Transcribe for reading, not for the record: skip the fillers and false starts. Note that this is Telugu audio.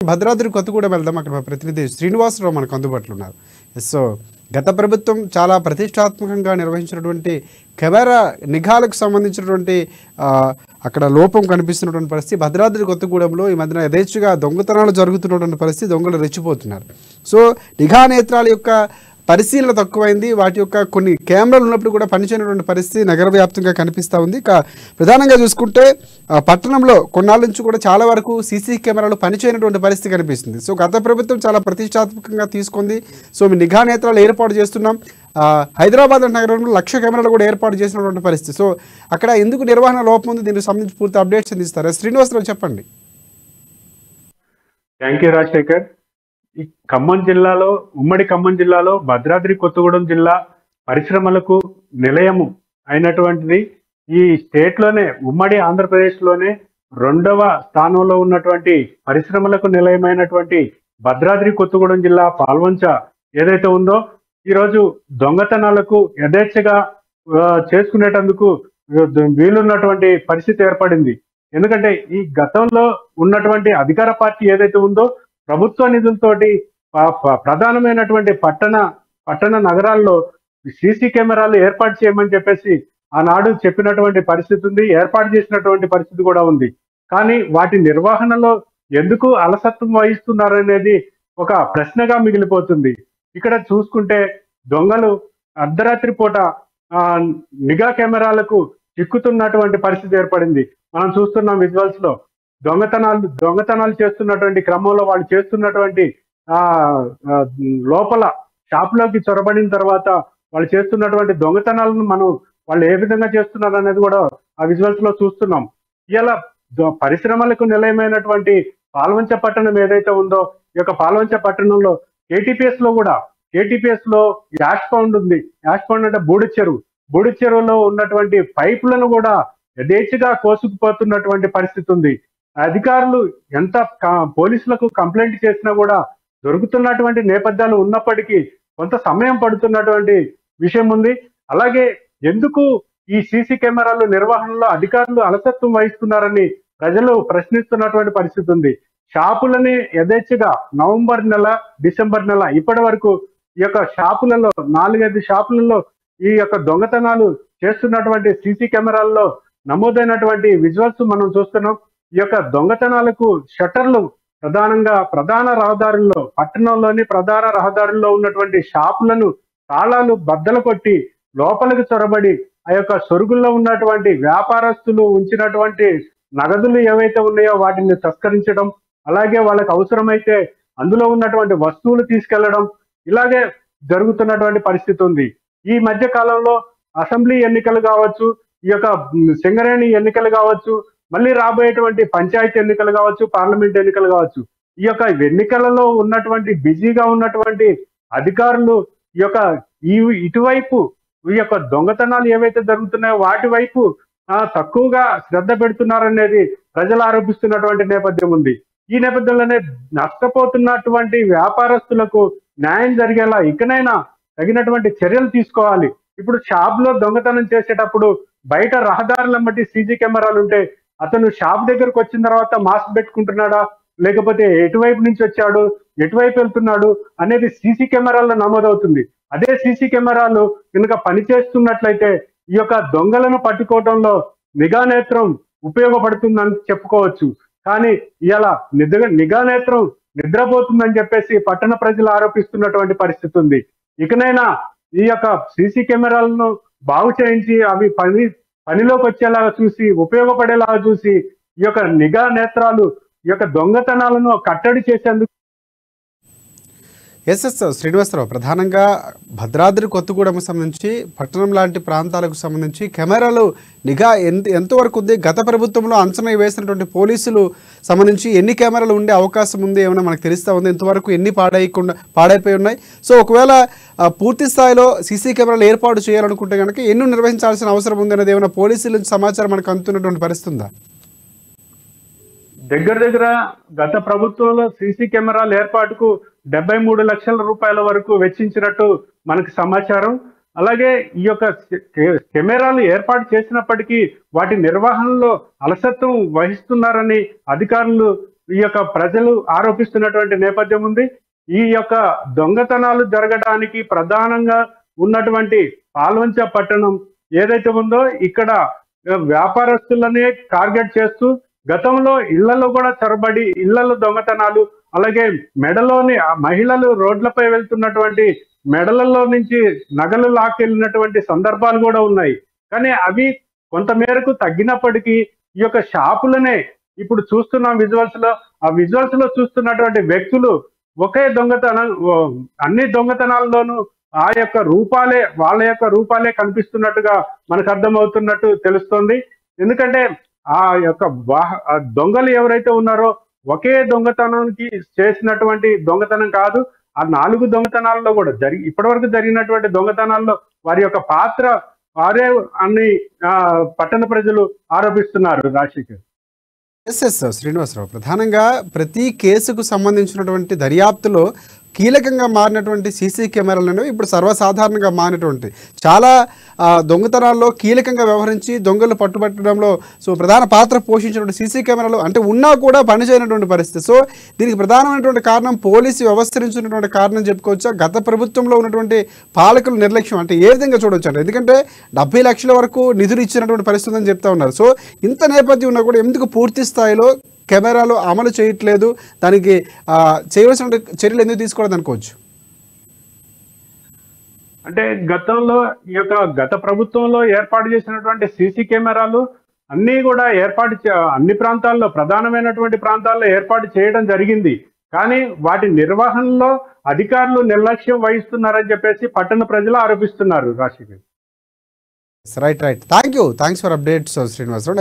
భద్రాద్రి కొత్తగూడెం వెళ్దాం. అక్కడ మా ప్రతినిధి శ్రీనివాసరావు మనకు అందుబాటులో ఉన్నారు. సో గత ప్రభుత్వం చాలా ప్రతిష్టాత్మకంగా నిర్వహించినటువంటి కెమెరా నిఘాలకు సంబంధించినటువంటి అక్కడ లోపం కనిపిస్తున్నటువంటి పరిస్థితి. భద్రాద్రి కొత్తగూడెంలో ఈ మధ్యన యథేచ్ఛగా దొంగతనాలు జరుగుతున్నటువంటి పరిస్థితి, దొంగలు రెచ్చిపోతున్నారు. సో నిఘా నేత్రాల యొక్క పరిశీలన తక్కువైంది. వాటి యొక్క కొన్ని కెమెరాలు ఉన్నప్పుడు కూడా పనిచేయనటువంటి పరిస్థితి నగర వ్యాప్తంగా కనిపిస్తూ ఉంది. ప్రధానంగా చూసుకుంటే పట్టణంలో కొన్నాళ్ళ నుంచి కూడా చాలా వరకు సీసీ కెమెరాలు పనిచేయనటువంటి పరిస్థితి కనిపిస్తుంది. సో గత ప్రభుత్వం చాలా ప్రతిష్టాత్మకంగా తీసుకుంది. సో మీ నిఘా నేత్రాలు ఏర్పాటు చేస్తున్నాం. హైదరాబాద్ నగరంలో 1,00,000 కెమెరాలు కూడా ఏర్పాటు చేసినటువంటి పరిస్థితి. సో అక్కడ ఎందుకు నిర్వహణ లోపం ఉంది? దీనికి సంబంధించి పూర్తి అప్డేట్స్ అందిస్తారా? శ్రీనివాసరావు చెప్పండి. Thank you Rajasekhar. ఈ ఖమ్మం జిల్లాలో, ఉమ్మడి ఖమ్మం జిల్లాలో భద్రాద్రి కొత్తగూడెం జిల్లా పరిశ్రమలకు నిలయము అయినటువంటిది. ఈ స్టేట్ లోనే, ఉమ్మడి ఆంధ్రప్రదేశ్ లోనే 2వ స్థానంలో ఉన్నటువంటి పరిశ్రమలకు నిలయమైనటువంటి భద్రాద్రి కొత్తగూడెం జిల్లా పాల్వంచ ఏదైతే ఉందో, ఈరోజు దొంగతనాలకు యథేచ్ఛగా చేసుకునేటందుకు వీలున్నటువంటి పరిస్థితి ఏర్పడింది. ఎందుకంటే ఈ గతంలో ఉన్నటువంటి అధికార పార్టీ ఏదైతే ఉందో, ప్రభుత్వ నిధులతోటి ప్రధానమైనటువంటి పట్టణ నగరాల్లో సీసీ కెమెరాలు ఏర్పాటు చేయమని చెప్పేసి ఆనాడు చెప్పినటువంటి పరిస్థితి ఉంది, ఏర్పాటు చేసినటువంటి పరిస్థితి కూడా ఉంది. కానీ వాటి నిర్వహణలో ఎందుకు అలసత్వం వహిస్తున్నారనేది ఒక ప్రశ్నగా మిగిలిపోతుంది. ఇక్కడ చూసుకుంటే దొంగలు అర్ధరాత్రి పూట నిఘా కెమెరాలకు చిక్కుతున్నటువంటి పరిస్థితి ఏర్పడింది. మనం చూస్తున్నాం విజువల్స్ లో. దొంగతనాలు చేస్తున్నటువంటి క్రమంలో వాళ్ళు చేస్తున్నటువంటి లోపల షాప్లోకి చొరబడిన తర్వాత వాళ్ళు చేస్తున్నటువంటి దొంగతనాలను వాళ్ళు ఏ విధంగా చేస్తున్నారు అనేది కూడా ఆ విజువల్స్ లో చూస్తున్నాం. ఇలా పరిశ్రమలకు నిలయమైనటువంటి పాల్వంచ పట్టణం ఏదైతే ఉందో, ఈ యొక్క పాల్వంచ పట్టణంలో కేటీపీఎస్ లో యాష్ పౌండ్ ఉంది. యాష్ పౌండ్ అంటే బూడి చెరువులో ఉన్నటువంటి పైపులను కూడా యథేచ్ఛగా కోసుకుపోతున్నటువంటి పరిస్థితి ఉంది. అధికారులు ఎంత పోలీసులకు కంప్లైంట్ చేసినా కూడా దొరుకుతున్నటువంటి నేపథ్యాలు ఉన్నప్పటికీ కొంత సమయం పడుతున్నటువంటి విషయం ఉంది. అలాగే ఎందుకు ఈ సీసీ కెమెరాలు నిర్వహణలో అధికారులు అలసత్వం వహిస్తున్నారని ప్రజలు ప్రశ్నిస్తున్నటువంటి పరిస్థితి ఉంది. షాపులని యథేచ్ఛగా నవంబర్ నెల, డిసెంబర్ నెల ఇప్పటి వరకు ఈ యొక్క షాపులలో 4-5 షాపులలో ఈ యొక్క దొంగతనాలు చేస్తున్నటువంటి సీసీ కెమెరాల్లో నమోదైనటువంటి విజువల్స్ మనం చూస్తున్నాం. ఈ యొక్క దొంగతనాలకు షట్టర్లు ప్రధాన రహదారుల్లో, పట్టణంలోని ప్రధాన రహదారుల్లో ఉన్నటువంటి షాపులను తాళాలు బద్దలు కొట్టి లోపలికి చొరబడి ఆ యొక్క సొరుగుల్లో ఉన్నటువంటి వ్యాపారస్తులు ఉంచినటువంటి నగదులు ఏవైతే ఉన్నాయో వాటిని తస్కరించడం, అలాగే వాళ్ళకి అవసరమైతే అందులో ఉన్నటువంటి వస్తువులు తీసుకెళ్లడం, ఇలాగే జరుగుతున్నటువంటి పరిస్థితి ఉంది. ఈ మధ్య కాలంలో అసెంబ్లీ ఎన్నికలు కావచ్చు, ఈ యొక్క సింగరేణి ఎన్నికలు కావచ్చు, మళ్ళీ రాబోయేటువంటి పంచాయతీ ఎన్నికలు కావచ్చు, పార్లమెంట్ ఎన్నికలు కావచ్చు, ఈ యొక్క ఎన్నికలలో ఉన్నటువంటి బిజీగా ఉన్నటువంటి అధికారులు ఇటువైపు ఈ యొక్క దొంగతనాలు ఏవైతే జరుగుతున్నాయో వాటి వైపు తక్కువగా శ్రద్ధ పెడుతున్నారనేది ప్రజలు ఆరోపిస్తున్నటువంటి నేపథ్యం ఉంది. ఈ నేపథ్యంలోనే నష్టపోతున్నటువంటి వ్యాపారస్తులకు న్యాయం జరిగేలా ఇకనైనా తగినటువంటి చర్యలు తీసుకోవాలి. ఇప్పుడు షాప్ లో దొంగతనం చేసేటప్పుడు బయట రహదారులమ్మటి సీసీ కెమెరాలు ఉంటే అతను షాప్ దగ్గరకు వచ్చిన తర్వాత మాస్క్ పెట్టుకుంటున్నాడా, లేకపోతే ఎటువైపు నుంచి వచ్చాడు, ఎటువైపు వెళ్తున్నాడు అనేది సీసీ కెమెరాల్లో నమోదవుతుంది. అదే సీసీ కెమెరాలు కనుక పనిచేస్తున్నట్లయితే ఈ యొక్క దొంగలను పట్టుకోవడంలో నిఘా నేత్రం ఉపయోగపడుతుందని చెప్పుకోవచ్చు. కానీ ఇలా నిఘా నేత్రం నిద్రపోతుందని చెప్పేసి పట్టణ ప్రజలు ఆరోపిస్తున్నటువంటి పరిస్థితి ఉంది. ఇకనైనా ఈ యొక్క సీసీ కెమెరాలను బాగు చేయించి అవి పనిలోకి వచ్చేలాగా చూసి, ఉపయోగపడేలాగా చూసి ఈ యొక్క నిఘా నేత్రాలు ఈ యొక్క దొంగతనాలను కట్టడి చేసేందుకు. శ్రీనివాసరావు, ప్రధానంగా భద్రాద్రి కొత్తగూడెం సంబంధించి పట్టణం లాంటి ప్రాంతాలకు సంబంధించి కెమెరాలు నిఘా ఎంతవరకు ఉంది? గత ప్రభుత్వంలో అంచనా వేసినటువంటి పోలీసులు సంబంధించి ఎన్ని కెమెరాలు ఉండే అవకాశం ఉంది ఏమైనా మనకు తెలుస్తూ ఉంది? ఇంతవరకు ఎన్ని పాడైపోయి ఉన్నాయి? సో ఒకవేళ పూర్తి స్థాయిలో సీసీ కెమెరాలు ఏర్పాటు చేయాలనుకుంటే కనుక ఎన్ని నిర్వహించాల్సిన అవసరం ఉంది అనేది ఏమైనా పోలీసుల నుంచి సమాచారం మనకు అందుతున్నటువంటి పరిస్థితి ఉందా? దగ్గర గత ప్రభుత్వంలో సీసీ కెమెరాల ఏర్పాటుకు 73 లక్షల రూపాయల వరకు వెచ్చించినట్టు మనకు సమాచారం. అలాగే ఈ యొక్క కెమెరాలు ఏర్పాటు చేసినప్పటికీ వాటి నిర్వహణలో అలసత్వం వహిస్తున్నారని అధికారులు ఈ యొక్క ప్రజలు ఆరోపిస్తున్నటువంటి నేపథ్యం ఉంది. ఈ యొక్క దొంగతనాలు జరగడానికి ప్రధానంగా ఉన్నటువంటి పాల్వంచ పట్టణం ఏదైతే ఉందో ఇక్కడ వ్యాపారస్తులనే టార్గెట్ చేస్తూ గతంలో ఇళ్లలో కూడా చొరబడి ఇళ్లలో దొంగతనాలు, అలాగే మెడలోని ఆ మహిళలు రోడ్లపై వెళ్తున్నటువంటి మెడలలో నుంచి నగలు లాక్కెళ్ళినటువంటి సందర్భాలు కూడా ఉన్నాయి. కానీ అవి కొంతమేరకు తగ్గినప్పటికీ ఈ యొక్క షాపులనే ఇప్పుడు చూస్తున్నాం విజువల్స్ లో. ఆ విజువల్స్ లో చూస్తున్నటువంటి వ్యక్తులు ఒకే దొంగతనం, అన్ని దొంగతనాల్లోనూ ఆ యొక్క రూపాలే, వాళ్ళ యొక్క రూపాలే కనిపిస్తున్నట్టుగా మనకు అర్థమవుతున్నట్టు తెలుస్తోంది. ఎందుకంటే ఆ యొక్క దొంగలు ఎవరైతే ఉన్నారో ఒకే దొంగతనానికి చేసినటువంటి దొంగతనం కాదు, ఆ 4 దొంగతనాల్లో కూడా ఇప్పటివరకు జరిగినటువంటి దొంగతనాల్లో వారి యొక్క పాత్ర వారే అని పట్టణ ప్రజలు ఆరోపిస్తున్నారు. రాజశేఖర్. ఎస్ శ్రీనివాసరావు, ప్రధానంగా ప్రతి కేసుకు సంబంధించినటువంటి దర్యాప్తులో కీలకంగా మారినటువంటి సీసీ కెమెరాలు అనేవి ఇప్పుడు సర్వసాధారణంగా మారినటువంటి చాలా దొంగతనాల్లో కీలకంగా వ్యవహరించి దొంగలు పట్టుబట్టడంలో ప్రధాన పాత్ర పోషించినటువంటి సీసీ కెమెరాలు అంటే ఉన్నా కూడా పనిచేయనటువంటి పరిస్థితి. దీనికి ప్రధానమైనటువంటి కారణం పోలీసు వ్యవస్థరించినటువంటి కారణం చెప్పుకోవచ్చా? గత ప్రభుత్వంలో ఉన్నటువంటి పాలకుల నిర్లక్ష్యం అంటే ఏ విధంగా చూడవచ్చు అంటే, ఎందుకంటే 70 లక్షల వరకు నిధులు ఇచ్చినటువంటి పరిస్థితి అని చెప్తా ఉన్నారు. ఇంత నేపథ్యం ఉన్నా కూడా ఎందుకు పూర్తి స్థాయిలో కెమెరాలు అమలు చేయట్లేదు, దానికి చేయవలసిన చర్యలు ఎందుకు తీసుకోవడం అనుకోవచ్చు? అంటే గతంలో ఈ యొక్క గత ప్రభుత్వంలో ఏర్పాటు చేసినటువంటి సీసీ కెమెరాలు అన్నీ కూడా అన్ని ప్రాంతాల్లో, ప్రధానమైనటువంటి ప్రాంతాల్లో ఏర్పాటు చేయడం జరిగింది. కానీ వాటి నిర్వహణలో అధికారులు నిర్లక్ష్యం వహిస్తున్నారని చెప్పేసి పట్టణ ప్రజలు ఆరోపిస్తున్నారు. Rajasekhar. Right. Thanks for updates Srinivasarao.